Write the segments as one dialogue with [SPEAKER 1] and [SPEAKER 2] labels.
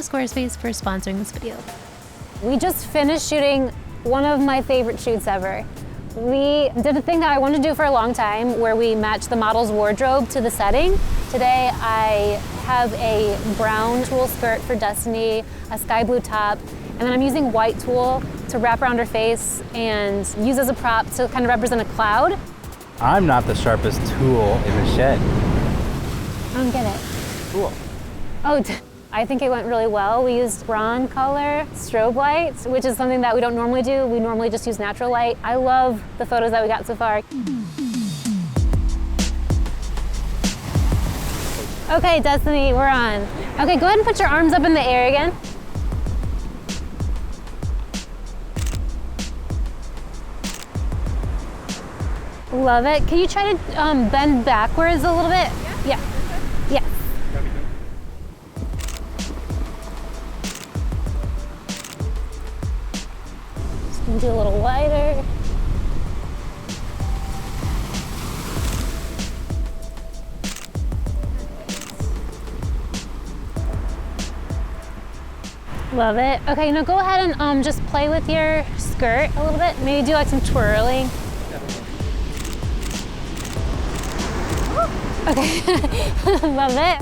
[SPEAKER 1] Squarespace for sponsoring this video.
[SPEAKER 2] We just finished shooting one of my favorite shoots ever. We did a thing that I wanted to do for a long time where we matched the model's wardrobe to the setting. Today I have a brown tulle skirt for Destiny, a sky blue top, and then I'm using white tulle to wrap around her face and use as a prop to kind of represent a cloud.
[SPEAKER 3] I'm not the sharpest tool in the shed.
[SPEAKER 2] I don't get it.
[SPEAKER 3] Cool.
[SPEAKER 2] Oh, I think it went really well. We used Broncolor strobe lights, which is something that we don't normally do. We normally just use natural light. I love the photos that we got so far. Okay, Destiny, we're on. Okay, go ahead and put your arms up in the air again. Love it. Can you try to bend backwards a little bit? Yeah. Yeah. Just gonna do a little wider. Love it. Okay, now go ahead and just play with your skirt a little bit. Maybe do like some twirling. Okay, love it.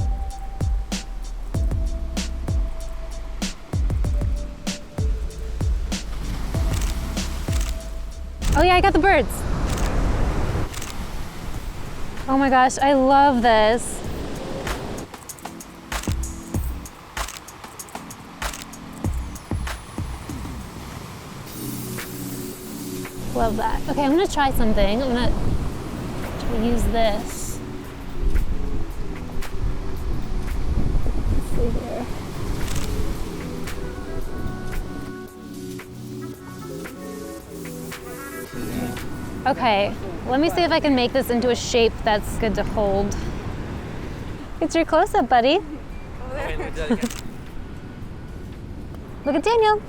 [SPEAKER 2] Oh yeah, I got the birds. Oh my gosh, I love this. Love that. Okay, I'm gonna try something. I'm gonna try to use this. Let's see here. Okay, let me see if I can make this into a shape that's good to hold. It's your close-up, buddy. Look at Daniel.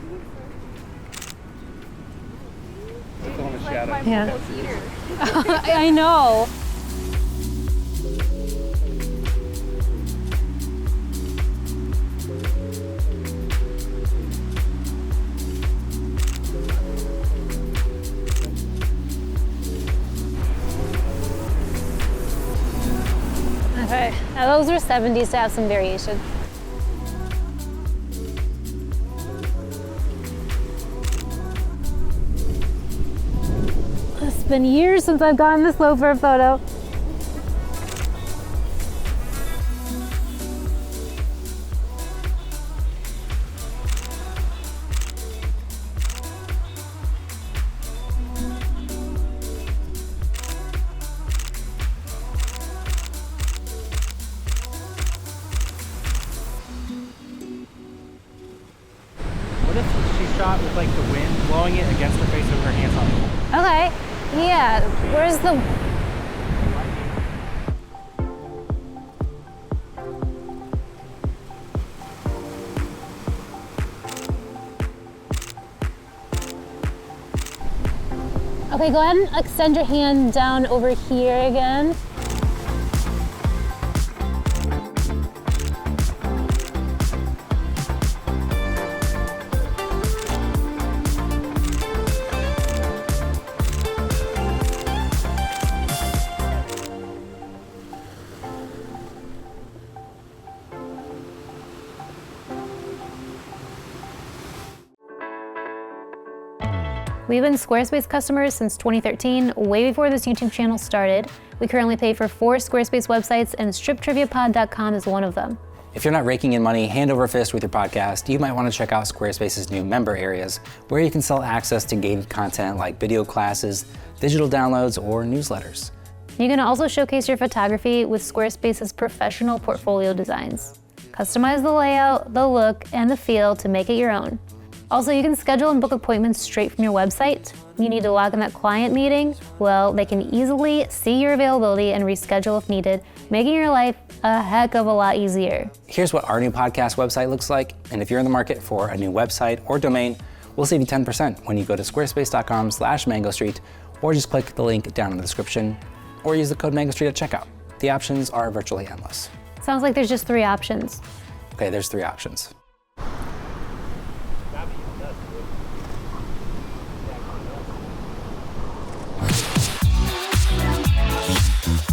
[SPEAKER 2] Yeah. I know. Okay, now those were 70s to have some variation. It's been years since I've gotten this low for a photo.
[SPEAKER 3] What if she shot with like the wind blowing it against her face with her hands on it?
[SPEAKER 2] Okay, yeah, where's the... Okay, go ahead and extend your hand down over here again. We've been Squarespace customers since 2013, way before this YouTube channel started. We currently pay for 4 Squarespace websites and striptriviapod.com is one of them.
[SPEAKER 4] If you're not raking in money hand over fist with your podcast, you might want to check out Squarespace's new member areas, where you can sell access to gated content like video classes, digital downloads, or newsletters.
[SPEAKER 2] You can also showcase your photography with Squarespace's professional portfolio designs. Customize the layout, the look, and the feel to make it your own. Also, you can schedule and book appointments straight from your website. You need to log in that client meeting? Well, they can easily see your availability and reschedule if needed, making your life a heck of a lot easier.
[SPEAKER 4] Here's what our new podcast website looks like, and if you're in the market for a new website or domain, we'll save you 10% when you go to squarespace.com/mangostreet, or just click the link down in the description, or use the code MangoStreet at checkout. The options are virtually endless.
[SPEAKER 2] Sounds like there's just 3 options.
[SPEAKER 4] Okay, there's 3 options.
[SPEAKER 5] Bye.